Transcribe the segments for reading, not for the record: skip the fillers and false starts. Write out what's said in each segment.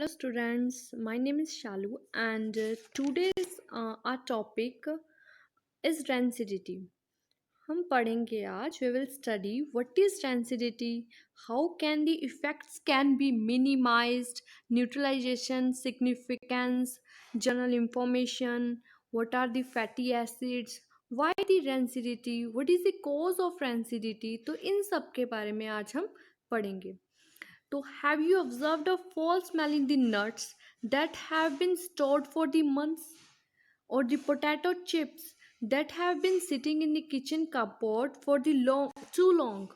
Hello students, my name is Shalu and today's our topic is density. हम पढ़ेंगे आज we will study what is density, how can the effects can be minimized, neutralization, significance, general information, what are the fatty acids, why the density, what is the cause of density. तो इन सब के बारे में आज हम पढ़ेंगे. So, have you observed a fall smell in the nuts that have been stored for the months? Or the potato chips that have been sitting in the kitchen cupboard for the too long?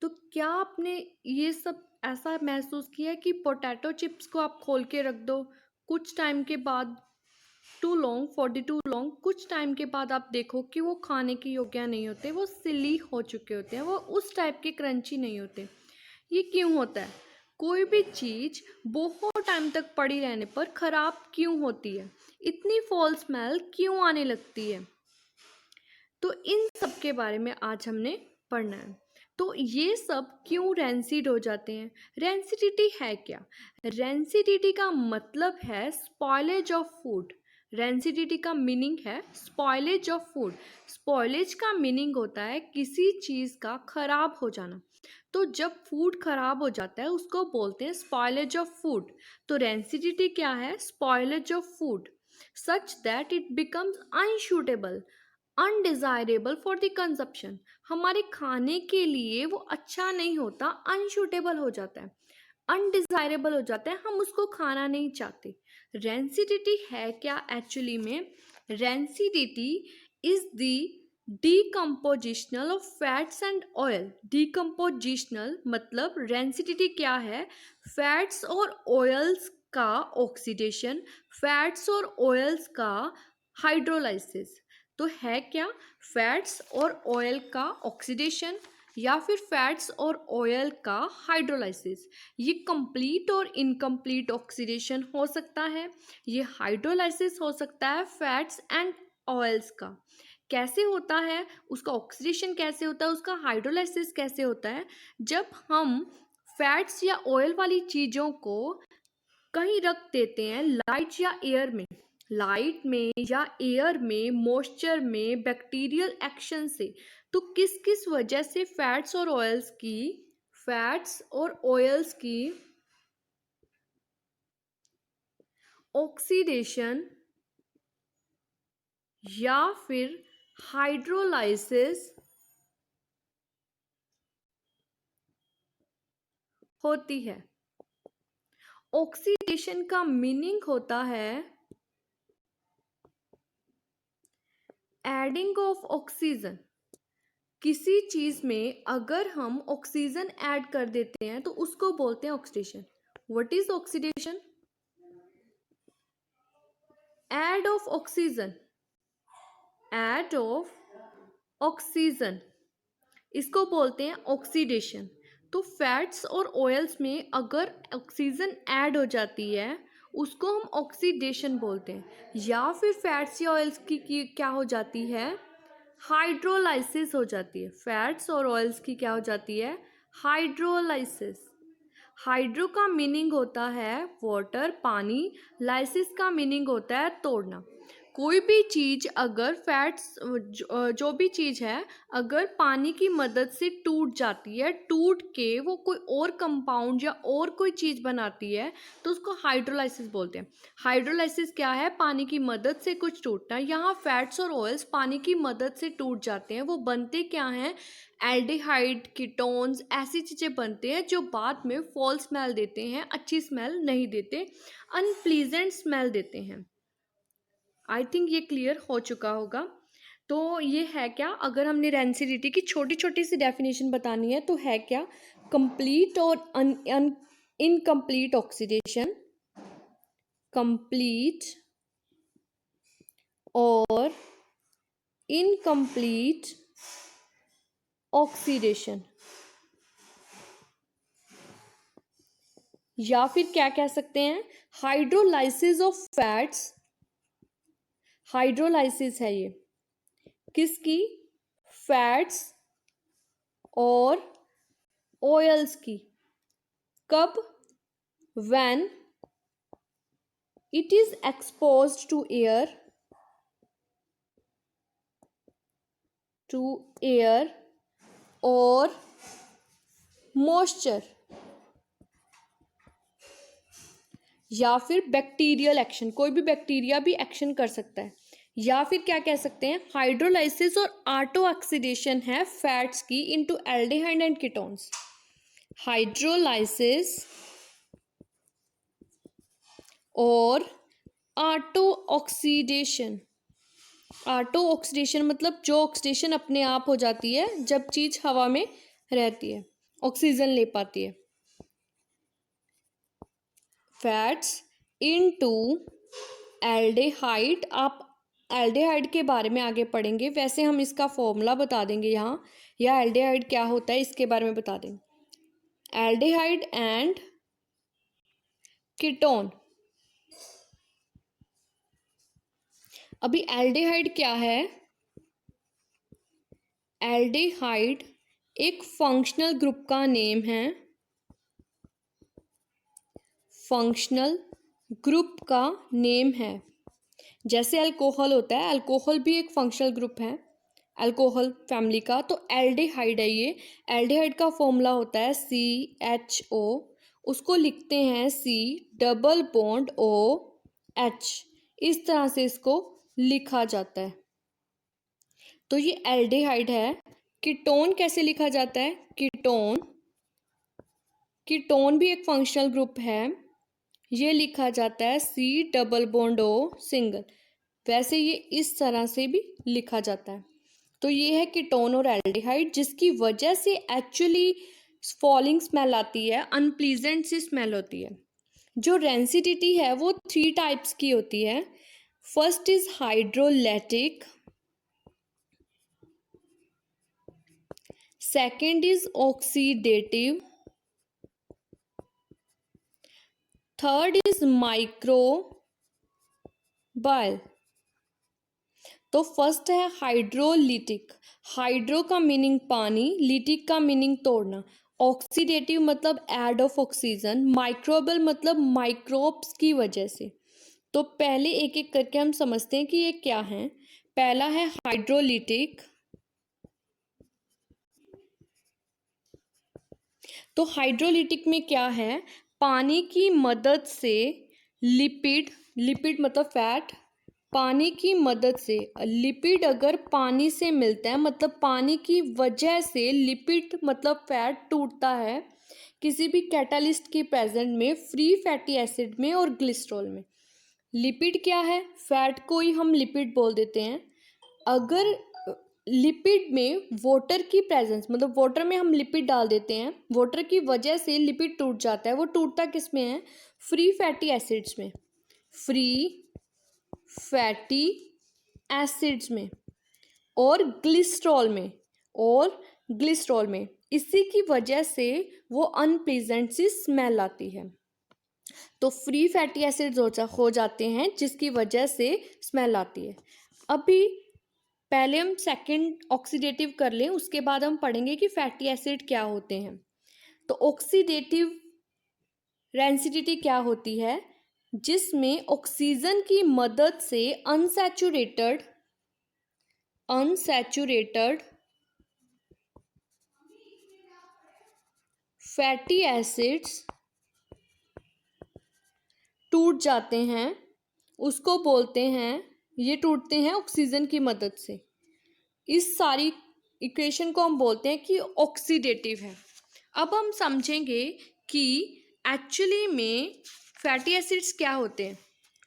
तो क्या आपने ये सब ऐसा महसूस किया है कि पोटैटो चिप्स को आप खोल के रख दो, कुछ टाइम के बाद too long for the too long, कुछ टाइम के बाद आप देखो कि वो खाने के योग्य नहीं होते, वो सिली हो चुके होते हैं, वो उस टाइप के क्रंची नहीं होते. ये क्यों होता है? कोई भी चीज़ बहुत टाइम तक पड़ी रहने पर ख़राब क्यों होती है? इतनी फॉल स्मेल क्यों आने लगती है? तो इन सब के बारे में आज हमने पढ़ना है. तो ये सब क्यों रैंसिड हो जाते हैं? रैंसिडिटी है क्या? रैंसिडिटी का मतलब है स्पॉइलेज ऑफ फूड. रैंसिडिटी का मीनिंग है स्पॉइलेज ऑफ फूड. स्पॉइलेज का मीनिंग होता है किसी चीज़ का खराब हो जाना. तो जब फूड खराब हो जाता है उसको बोलते हैं स्पॉइलेज ऑफ फूड. तो रैंसिडिटी क्या है? Spoilage of food such that it becomes unsuitable, undesirable for the consumption. हमारे खाने के लिए वो अच्छा नहीं होता, अनशूटेबल हो जाता है, अनडिज़ायरेबल हो जाता है, हम उसको खाना नहीं चाहते. रेंसिडिटी है क्या एक्चुअली में? Rancidity is the decompositional of fats and oil. Decompositional मतलब रेंसिडिटी क्या है? फैट्स और ऑयल्स का ऑक्सीडेशन, फैट्स और ऑयल्स का हाइड्रोलाइसिस. तो है क्या? फैट्स और ऑयल का ऑक्सीडेशन या फिर फैट्स और ऑयल का हाइड्रोलाइसिस. ये कंप्लीट और इनकम्प्लीट ऑक्सीडेशन हो सकता है, ये हाइड्रोलाइसिस हो सकता है फैट्स एंड ऑयल्स का. कैसे होता है? उसका ऑक्सीडेशन कैसे होता है, उसका हाइड्रोलाइसिस कैसे होता है? जब हम फैट्स या ऑयल वाली चीज़ों को कहीं रख देते हैं लाइट या एयर में, लाइट में या एयर में, मॉइस्चर में, बैक्टीरियल एक्शन से. तो किस किस वजह से फैट्स और ऑयल्स की ऑक्सीडेशन या फिर हाइड्रोलाइसिस होती है? ऑक्सीडेशन का मीनिंग होता है एडिंग ऑफ ऑक्सीजन. किसी चीज़ में अगर हम ऑक्सीजन ऐड कर देते हैं तो उसको बोलते हैं oxidation. What is oxidation? Add of oxygen, add of oxygen, इसको बोलते हैं ऑक्सीडेशन. तो फैट्स और ऑयल्स में अगर ऑक्सीजन ऐड हो जाती है उसको हम ऑक्सीडेशन बोलते हैं. या फिर फैट्स या ऑयल्स की क्या हो जाती है? हाइड्रोलाइसिस हो जाती है. फैट्स और ऑयल्स की क्या हो जाती है? हाइड्रोलाइसिस. हाइड्रो का मीनिंग होता है वाटर, पानी. लाइसिस का मीनिंग होता है तोड़ना. कोई भी चीज़ अगर फैट्स जो भी चीज़ है अगर पानी की मदद से टूट जाती है, टूट के वो कोई और कंपाउंड या और कोई चीज़ बनाती है तो उसको हाइड्रोलाइसिस बोलते हैं. हाइड्रोलाइसिस क्या है? पानी की मदद से कुछ टूटना. यहाँ फैट्स और ऑयल्स पानी की मदद से टूट जाते हैं. वो बनते क्या हैं? एल्डिहाइड, कीटोन्स, ऐसी चीज़ें बनते हैं जो बाद में फॉल स्मेल देते हैं, अच्छी स्मेल नहीं देते, अनप्लीजेंट स्मेल देते हैं. आई थिंक ये क्लियर हो चुका होगा. तो ये है क्या? अगर हमने रेंसिडिटी की छोटी छोटी सी डेफिनेशन बतानी है तो है क्या? कंप्लीट और इनकम्प्लीट ऑक्सीडेशन, कंप्लीट और इनकम्प्लीट ऑक्सीडेशन. या फिर क्या कह सकते हैं? Hydrolysis of fats. हाइड्रोलाइसिस है ये किसकी? फैट्स और ऑयल्स की. कब? when it is exposed to air or moisture, या फिर बैक्टीरियल एक्शन, कोई भी बैक्टीरिया भी एक्शन कर सकता है, या फिर क्या कह सकते हैं, हाइड्रोलाइसिस और ऑटो ऑक्सीडेशन है फैट्स की into aldehyde and ketones. Hydrolysis और ऑटो ऑक्सीडेशन, ऑटो ऑक्सीडेशन मतलब जो ऑक्सीडेशन अपने आप हो जाती है जब चीज हवा में रहती है, ऑक्सीजन ले पाती है, फैट्स इनटू एल्डिहाइड। आप एल्डिहाइड के बारे में आगे पढ़ेंगे, वैसे हम इसका फॉर्मूला बता देंगे यहाँ, या एल्डिहाइड क्या होता है इसके बारे में बता देंगे। Aldehyde and ketone. अभी एल्डिहाइड क्या है? एल्डिहाइड एक फंक्शनल ग्रुप का नेम है, फंक्शनल ग्रुप का नेम है। जैसे अल्कोहल होता है, अल्कोहल भी एक फंक्शनल ग्रुप है अल्कोहल फैमिली का, तो एल्डिहाइड है ये। एल्डिहाइड का फॉर्मूला होता है CHO, उसको लिखते हैं C डबल बॉन्ड OH, इस तरह से इसको लिखा जाता है। तो ये एल्डिहाइड है। कीटोन कैसे लिखा जाता है? कीटोन, कीटोन भी एक फंक्शनल ग्रुप है, ये लिखा जाता है C डबल बॉन्ड O वैसे ये इस तरह से भी लिखा जाता है। तो ये है कीटोन और एल्डिहाइड, जिसकी वजह से एक्चुअली फॉलिंग स्मेल आती है, अनप्लीजेंट सी स्मेल होती है। जो रेंसिडिटी है वो 3 टाइप्स की होती है। First is hydrolytic, second is oxidative, third is microbial. तो फर्स्ट है हाइड्रोलिटिक। हाइड्रो का मीनिंग पानी, लिटिक का मीनिंग तोड़ना, ऑक्सीडेटिव मतलब ऐड ऑफ ऑक्सीजन, माइक्रोबल मतलब माइक्रोब्स की वजह से। तो पहले एक एक करके हम समझते हैं कि ये क्या है। पहला है हाइड्रोलिटिक। तो हाइड्रोलिटिक में क्या है? पानी की मदद से लिपिड, लिपिड मतलब फैट, पानी की मदद से लिपिड अगर पानी से मिलता है, मतलब पानी की वजह से लिपिड मतलब फैट टूटता है किसी भी कैटालिस्ट की प्रेजेंट में, फ्री फैटी एसिड में और ग्लिसरॉल में। लिपिड क्या है? फैट को ही हम लिपिड बोल देते हैं। अगर लिपिड में वाटर की प्रेजेंस, मतलब वाटर में हम लिपिड डाल देते हैं, वाटर की वजह से लिपिड टूट जाता है। वो टूटता किस में है? फ्री फैटी एसिड्स में, फ्री फैटी एसिड्स में और ग्लिसरॉल में, और ग्लिसरॉल में। इसी की वजह से वो अनप्लीजेंट सी स्मेल आती है। तो फ्री फैटी एसिड्स हो जाते हैं जिसकी वजह से स्मेल आती है। अभी पहले हम सेकंड ऑक्सीडेटिव कर लें, उसके बाद हम पढ़ेंगे कि फैटी एसिड क्या होते हैं। तो ऑक्सीडेटिव रेंसिडिटी क्या होती है? जिसमें ऑक्सीजन की मदद से अनसैचुरेटेड फैटी एसिड्स टूट जाते हैं, उसको बोलते हैं, ये टूटते हैं ऑक्सीजन की मदद से। इस सारी इक्वेशन को हम बोलते हैं कि ऑक्सीडेटिव है। अब हम समझेंगे कि एक्चुअली में फैटी एसिड्स क्या होते हैं।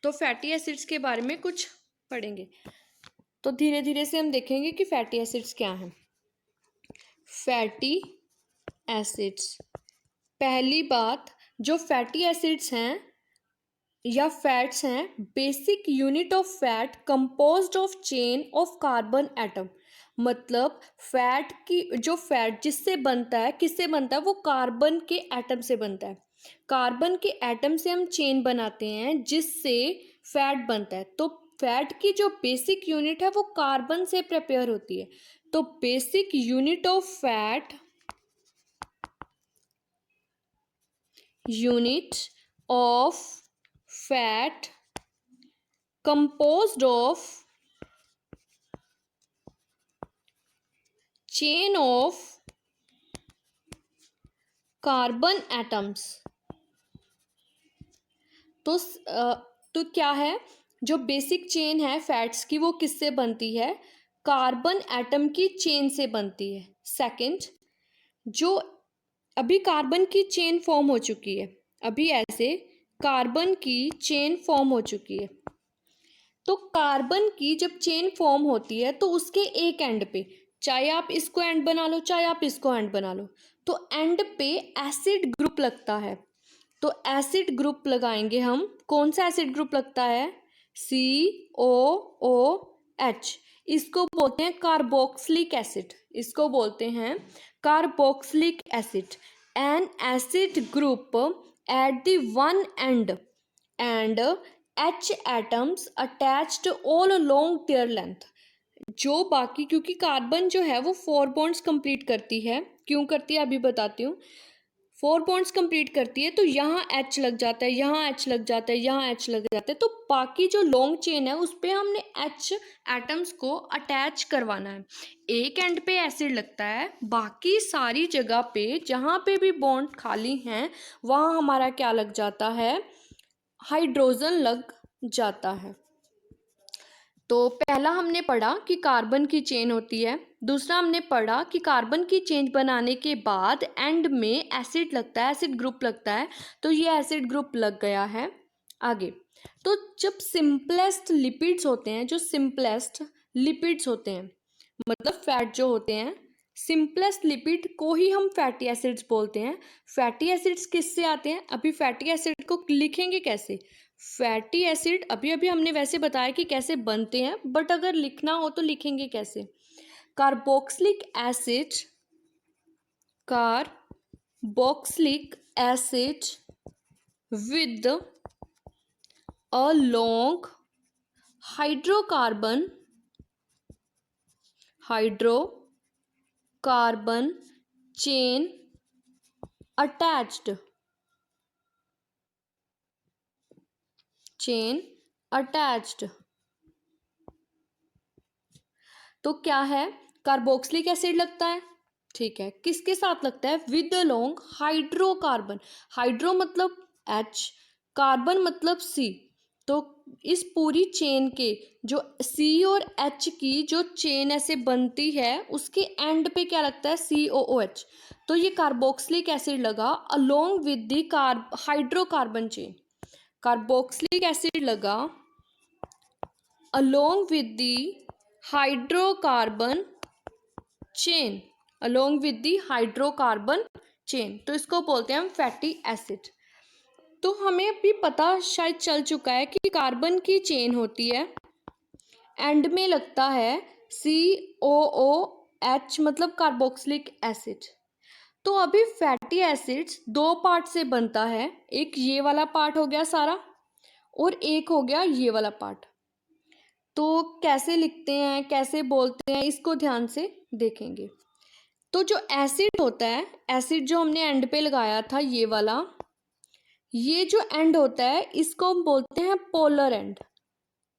तो फैटी एसिड्स के बारे में कुछ पढ़ेंगे, तो धीरे धीरे से हम देखेंगे कि फैटी एसिड्स क्या हैं। फैटी एसिड्स, पहली बात, जो फैटी एसिड्स हैं या फैट्स हैं, basic unit of fat composed of chain of carbon atom. मतलब फैट की जो फैट जिससे बनता है, किससे बनता है? वो कार्बन के एटम से बनता है। कार्बन के एटम से हम चेन बनाते हैं जिससे फैट बनता है। तो फैट की जो बेसिक यूनिट है वो कार्बन से प्रिपेयर होती है। तो basic unit of fat, unit of fat composed of chain of carbon atoms। तो तो क्या है, जो बेसिक चेन है फैट्स की वो किससे बनती है? कार्बन एटम की चेन से बनती है। सेकंड, जो अभी कार्बन की चेन फॉर्म हो चुकी है, अभी ऐसे कार्बन की चेन फॉर्म हो चुकी है, तो कार्बन की जब चेन फॉर्म होती है तो उसके एक एंड पे, चाहे आप इसको एंड बना लो चाहे आप इसको एंड बना लो, तो एंड पे एसिड ग्रुप लगता है। तो एसिड ग्रुप लगाएंगे हम। कौन सा एसिड ग्रुप लगता है? COOH। इसको बोलते हैं कार्बोक्सिलिक एसिड। इसको बोलते हैं carboxylic acid. N acid group at the one and and H atoms attached all along their length। जो बाकी, क्योंकि कार्बन जो है वो 4 बॉन्ड्स कंप्लीट करती है। क्यों करती है अभी बताती हूँ। 4 बॉन्ड्स कंप्लीट करती है तो यहाँ H लग जाता है, यहाँ H लग जाता है, यहाँ H लग जाता है, तो बाकी जो लॉन्ग चेन है उस पर हमने H एटम्स को अटैच करवाना है। एक एंड पे एसिड लगता है, बाकी सारी जगह पे जहाँ पे भी बॉन्ड खाली हैं वहाँ हमारा क्या लग जाता है? हाइड्रोजन लग जाता है। तो पहला हमने पढ़ा कि कार्बन की चेन होती है। दूसरा हमने पढ़ा कि कार्बन की चेन बनाने के बाद एंड में एसिड लगता है, एसिड ग्रुप लगता है, तो ये एसिड ग्रुप लग गया है। आगे, तो जब सिंपलेस्ट लिपिड्स होते हैं, जो सिंपलेस्ट लिपिड्स होते हैं मतलब फैट जो होते हैं, सिंपलेस्ट लिपिड को ही हम फैटी एसिड्स बोलते हैं। फैटी एसिड्स किससे आते हैं? अभी फैटी एसिड को लिखेंगे कैसे? फैटी एसिड अभी अभी हमने वैसे बताया कि कैसे बनते हैं, बट अगर लिखना हो तो लिखेंगे कैसे? Carboxylic acid, carboxylic acid with a long hydrocarbon chain attached तो क्या है? कार्बोक्सिलिक एसिड लगता है, ठीक है। किसके साथ लगता है? With the long hydrocarbon. Hydro मतलब H, कार्बन मतलब C। तो इस पूरी चेन के जो C और H की जो चेन ऐसे बनती है उसके एंड पे क्या लगता है? COOH। तो ये कार्बोक्सिलिक एसिड लगा along with the hydrocarbon chain. Carboxylic acid लगा along with the hydrocarbon chain, तो इसको बोलते हैं हम फैटी एसिड। तो हमें अभी पता शायद चल चुका है कि कार्बन की चेन होती है, एंड में लगता है COOH मतलब कार्बोक्सिलिक एसिड। तो अभी फैटी एसिड्स दो पार्ट से बनता है, एक ये वाला पार्ट हो गया सारा और एक हो गया ये वाला पार्ट। तो कैसे लिखते हैं, कैसे बोलते हैं, इसको ध्यान से देखेंगे। तो जो एसिड होता है, एसिड जो हमने एंड पे लगाया था ये वाला, ये जो एंड होता है इसको हम बोलते हैं पोलर एंड।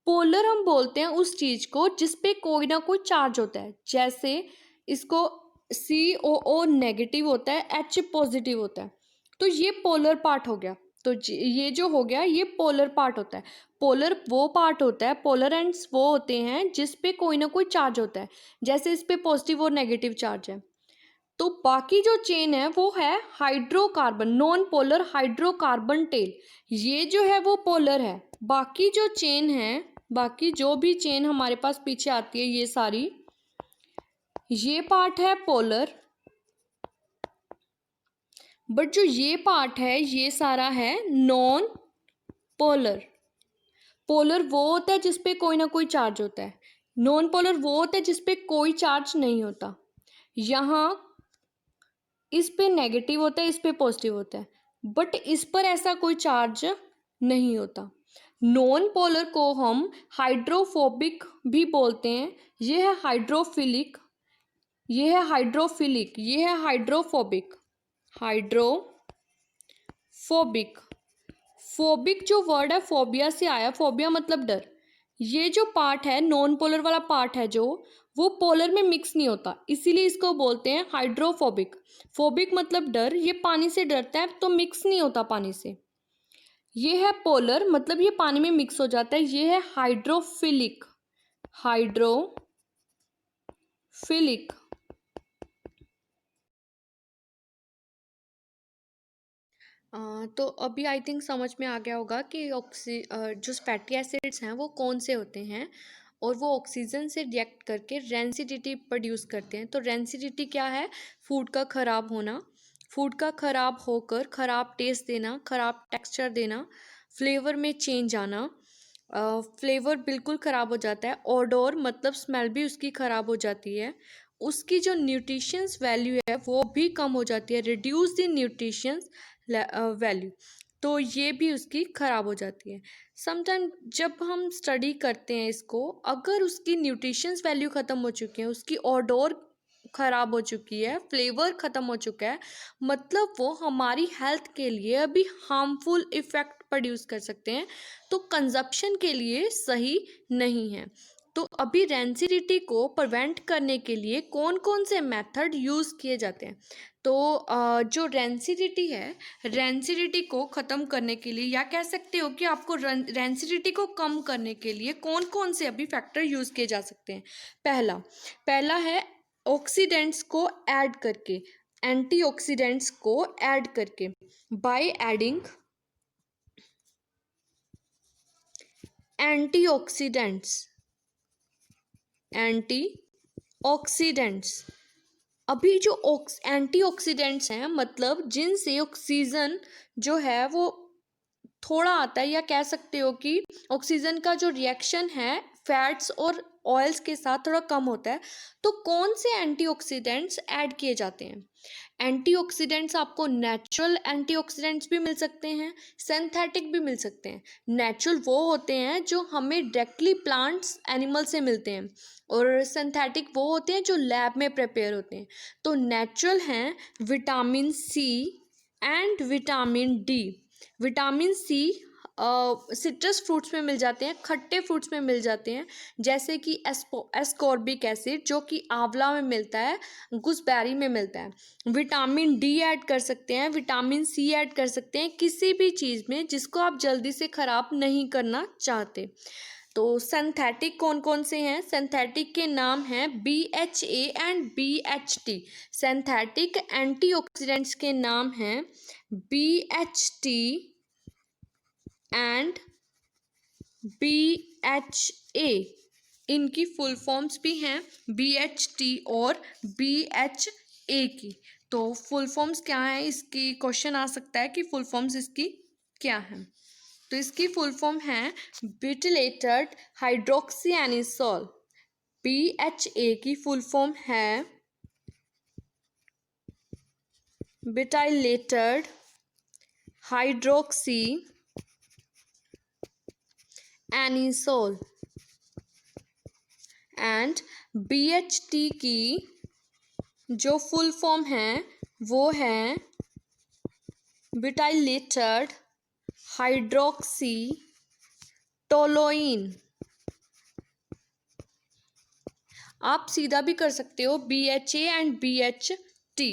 पोलर हम बोलते हैं उस चीज को जिस पे कोई ना कोई चार्ज होता है। जैसे इसको COO नेगेटिव होता है, H पॉजिटिव होता है, तो ये पोलर पार्ट हो गया। तो ये जो हो गया ये पोलर पार्ट होता है। पोलर वो पार्ट होता है, पोलर एंड्स वो होते हैं जिस पे कोई ना कोई चार्ज होता है, जैसे इस पे पॉजिटिव और नेगेटिव चार्ज है। तो बाकी जो चेन है वो है hydrocarbon, non polar hydrocarbon tail, ये जो है वो पोलर है। बाकी जो चेन है, बाकी जो भी चेन हमारे पास पीछे आती है ये सारी, ये पार्ट है पोलर, बट जो ये पार्ट है ये सारा है नॉन पोलर। पोलर वो होता है जिसपे कोई ना कोई चार्ज होता है, नॉन पोलर वो होता है जिसपे कोई चार्ज नहीं होता। यहाँ इस पे नेगेटिव होता है, इस पे पॉजिटिव होता है, बट इस पर ऐसा कोई चार्ज नहीं होता। नॉन पोलर को हम हाइड्रोफोबिक भी बोलते हैं। ये है हाइड्रोफिलिक, ये है हाइड्रोफिलिक, ये है हाइड्रोफोबिक। हाइड्रोफोबिक, फोबिक जो वर्ड है फोबिया से आया, फोबिया मतलब डर। ये जो पार्ट है, नॉन पोलर वाला पार्ट है जो, वो पोलर में मिक्स नहीं होता, इसीलिए इसको बोलते हैं हाइड्रोफोबिक। फोबिक मतलब डर, ये पानी से डरता है तो मिक्स नहीं होता पानी से। ये है पोलर, मतलब ये पानी में मिक्स हो जाता है। ये है हाइड्रोफिलिक, हाइड्रोफिलिक। तो अभी आई थिंक समझ में आ गया होगा कि जो फैटी एसिड्स हैं वो कौन से होते हैं, और वो ऑक्सीजन से रिएक्ट करके रेंसिडिटी प्रोड्यूस करते हैं। तो रेंसिडिटी क्या है? फूड का ख़राब होना, फूड का ख़राब होकर ख़राब टेस्ट देना, ख़राब टेक्सचर देना, फ्लेवर में चेंज आना। फ्लेवर बिल्कुल ख़राब हो जाता है, ओडोर मतलब स्मेल भी उसकी ख़राब हो जाती है, उसकी जो न्यूट्रिशंस वैल्यू है वो भी कम हो जाती है, रिड्यूस द न्यूट्रिशंस वैल्यू, तो ये भी उसकी ख़राब हो जाती है। समटाइम जब हम स्टडी करते हैं इसको, अगर उसकी न्यूट्रिशंस वैल्यू ख़त्म हो चुकी है, उसकी ओडोर ख़राब हो चुकी है, फ्लेवर ख़त्म हो चुका है, मतलब वो हमारी हेल्थ के लिए अभी हार्मफुल इफ़ेक्ट प्रोड्यूस कर सकते हैं, तो कंजप्शन के लिए सही नहीं है। तो अभी रेंसिडिटी को प्रिवेंट करने के लिए कौन कौन से मेथड यूज़ किए जाते हैं? तो जो रेंसिडिटी है, रेंसिडिटी को ख़त्म करने के लिए, या कह सकते हो कि आपको रेंसिडिटी को कम करने के लिए कौन कौन से अभी फैक्टर यूज़ किए जा सकते हैं? पहला पहला है ऑक्सीडेंट्स को ऐड करके, एंटीऑक्सीडेंट्स को ऐड करके, बाय एडिंग एंटीऑक्सीडेंट्स, एंटीऑक्सीडेंट्स। अभी जो एंटीऑक्सीडेंट्स हैं, मतलब जिनसे ऑक्सीजन जो है वो थोड़ा आता है, या कह सकते हो कि ऑक्सीजन का जो रिएक्शन है फैट्स और ऑयल्स के साथ थोड़ा कम होता है। तो कौन से एंटीऑक्सीडेंट्स ऐड किए जाते हैं? एंटीऑक्सीडेंट्स आपको नेचुरल एंटीऑक्सीडेंट्स भी मिल सकते हैं, सिंथेटिक भी मिल सकते हैं। नेचुरल वो होते हैं जो हमें डायरेक्टली प्लांट्स एनिमल से मिलते हैं, और सिंथेटिक वो होते हैं जो लैब में प्रिपेयर होते हैं। तो नेचुरल हैं vitamin C and vitamin D. Vitamin C citrus fruits में मिल जाते हैं, खट्टे फ्रूट्स में मिल जाते हैं, जैसे कि एस्कॉर्बिक एसिड जो कि आंवला में मिलता है, गूसबेरी में मिलता है। विटामिन डी ऐड कर सकते हैं, विटामिन सी ऐड कर सकते हैं किसी भी चीज़ में जिसको आप जल्दी से ख़राब नहीं करना चाहते। तो सिंथेटिक कौन कौन से हैं? सिंथेटिक के नाम हैं BHA and BHT। Synthetic antioxidants के नाम हैं BHT एंड BHA। इनकी फुल फॉर्म्स भी हैं BHT और BHA की। तो फुल फॉर्म्स क्या है इसकी, क्वेश्चन आ सकता है कि फुल फॉर्म्स इसकी क्या है। तो इसकी फुल फॉर्म है ब्यूटिलेटेड हाइड्रोक्सी एनिसोल। BHA की फुल फॉर्म है butylated hydroxy anisole, and BHT की जो फुल फॉर्म है वो है ब्यूटिलेटेड हाइड्रोक्सी टोलोइन। आप सीधा भी कर सकते हो BHA एंड BHT।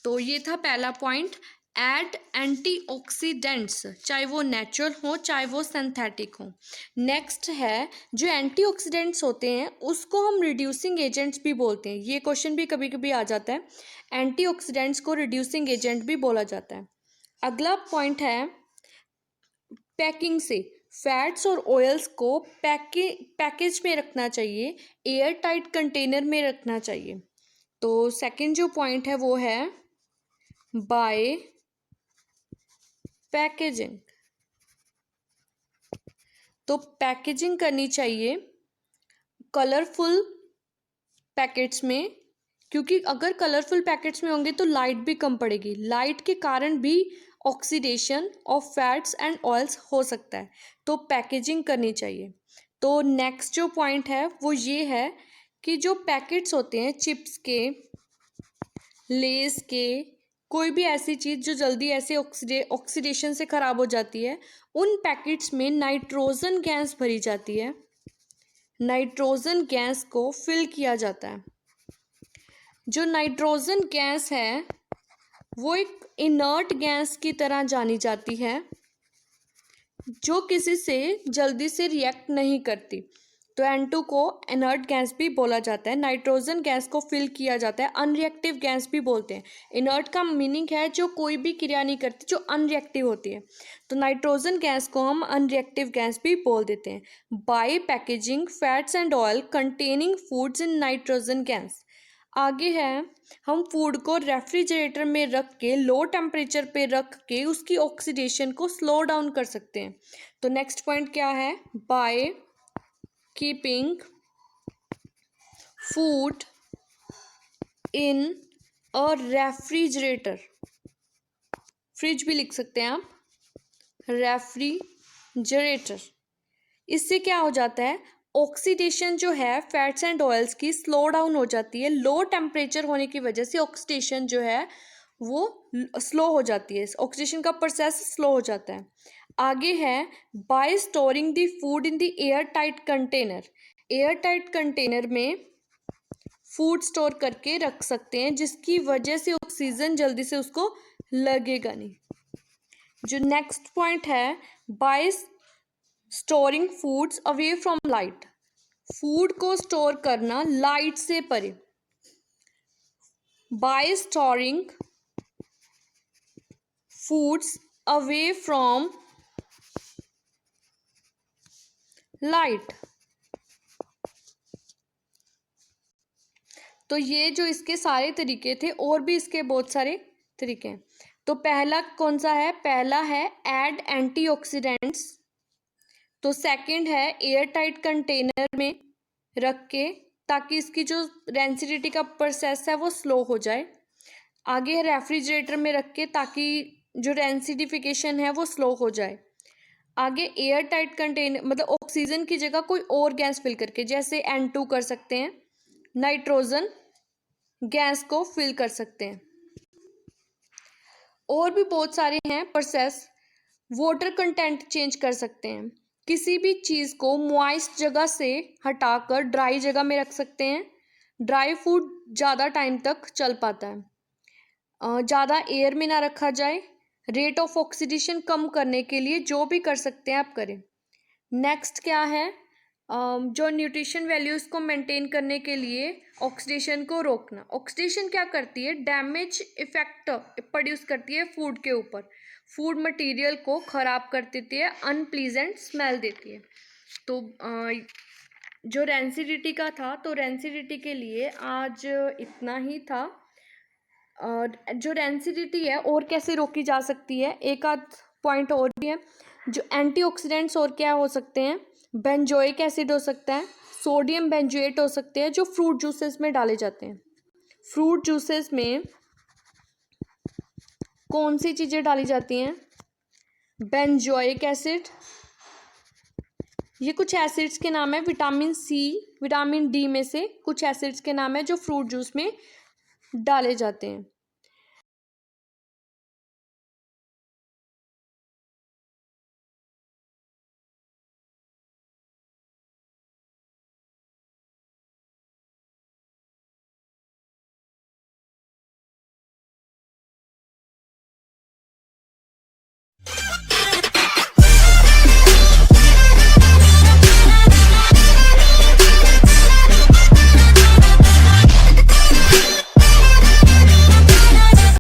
तो ये था पहला पॉइंट, ऐड एंटीऑक्सीडेंट्स, चाहे वो नेचुरल हो चाहे वो सिंथेटिक हो। नेक्स्ट है, जो एंटीऑक्सीडेंट्स होते हैं उसको हम रिड्यूसिंग एजेंट्स भी बोलते हैं। ये क्वेश्चन भी कभी कभी आ जाता है, एंटीऑक्सीडेंट्स को रिड्यूसिंग एजेंट भी बोला जाता है। अगला पॉइंट है पैकिंग से, फैट्स और ऑयल्स को पैकेज में रखना चाहिए, एयर टाइट कंटेनर में रखना चाहिए। तो सेकंड जो पॉइंट है वो है बाय पैकेजिंग। तो पैकेजिंग करनी चाहिए कलरफुल पैकेट्स में, क्योंकि अगर कलरफुल पैकेट्स में होंगे तो लाइट भी कम पड़ेगी, लाइट के कारण भी oxidation of fats and oils हो सकता है, तो पैकेजिंग करनी चाहिए। तो नेक्स्ट जो पॉइंट है वो ये है कि जो पैकेट्स होते हैं चिप्स के, लेस के, कोई भी ऐसी चीज़ जो जल्दी ऐसे ऑक्सीडेशन से ख़राब हो जाती है, उन पैकेट्स में नाइट्रोजन गैस भरी जाती है। नाइट्रोजन गैस को फिल किया जाता है। जो नाइट्रोजन गैस है वो एक इनर्ट गैस की तरह जानी जाती है, जो किसी से जल्दी से रिएक्ट नहीं करती। तो N2 को इनर्ट गैस भी बोला जाता है। नाइट्रोजन गैस को फिल किया जाता है, अनरिएक्टिव गैस भी बोलते हैं। इनर्ट का मीनिंग है जो कोई भी क्रिया नहीं करती, जो अनरिएक्टिव होती है। तो नाइट्रोजन गैस को हम अनरिएक्टिव गैस भी बोल देते हैं। By packaging fats and oil containing foods in nitrogen gas. आगे है, हम फूड को रेफ्रिजरेटर में रख के लो टेम्परेचर पे रख के उसकी ऑक्सीडेशन को स्लो डाउन कर सकते हैं। तो नेक्स्ट पॉइंट क्या है, by keeping food in a refrigerator, fridge भी लिख सकते हैं आप, रेफ्रिजरेटर। इससे क्या हो जाता है, ऑक्सीडेशन जो है फैट्स एंड ऑयल्स की स्लो डाउन हो जाती है। लो टेम्परेचर होने की वजह से ऑक्सीडेशन जो है वो स्लो हो जाती है, ऑक्सीडेशन का प्रोसेस स्लो हो जाता है। आगे है, bye storing the food in the air tight container. Air tight container में फूड स्टोर करके रख सकते हैं, जिसकी वजह से ऑक्सीजन जल्दी से उसको लगेगा नहीं। जो नेक्स्ट पॉइंट है, bye storing foods away from light. Food को स्टोर करना लाइट से परे। Bye storing foods away from light. तो ये जो इसके सारे तरीके थे, और भी इसके बहुत सारे तरीके हैं। तो पहला कौन सा है, पहला है ऐड एंटीऑक्सीडेंट्स। तो सेकंड है एयर टाइट कंटेनर में रख के, ताकि इसकी जो रेंसिडिटी का प्रोसेस है वो स्लो हो जाए। आगे है रेफ्रिजरेटर में रख के, ताकि जो रेंसिडिफिकेशन है वो स्लो हो जाए। आगे एयर टाइट कंटेनर मतलब ऑक्सीजन की जगह कोई और गैस फिल करके, जैसे N2 कर सकते हैं, नाइट्रोजन गैस को फिल कर सकते हैं। और भी बहुत सारे हैं प्रोसेस। वाटर कंटेंट चेंज कर सकते हैं, किसी भी चीज़ को मॉइस्ट जगह से हटाकर ड्राई जगह में रख सकते हैं। ड्राई फूड ज़्यादा टाइम तक चल पाता है। ज़्यादा एयर में ना रखा जाए। रेट ऑफ ऑक्सीडेशन कम करने के लिए जो भी कर सकते हैं आप करें। नेक्स्ट क्या है, जो न्यूट्रिशन वैल्यूज़ को मेंटेन करने के लिए ऑक्सीडेशन को रोकना। ऑक्सीडेशन क्या करती है, डैमेज इफेक्ट प्रोड्यूस करती है फूड के ऊपर, फूड मटेरियल को ख़राब कर देती है, अनप्लीजेंट स्मेल देती है। तो जो रेंसिडिटी का था, तो रेंसिडिटी के लिए आज इतना ही था। जो रेंसिडिटी है और कैसे रोकी जा सकती है, एक आध पॉइंट और भी है। जो एंटीऑक्सीडेंट्स और क्या हो सकते हैं, बेंजोइक एसिड हो सकता है, सोडियम बेंजोएट हो सकते हैं, जो फ्रूट जूसेस में डाले जाते हैं। फ्रूट जूसेस में कौन सी चीज़ें डाली जाती हैं, बेंजोइक एसिड। ये कुछ एसिड्स के नाम है, विटामिन सी, विटामिन डी में से कुछ एसिड्स के नाम है जो फ्रूट जूस में डाले जाते हैं।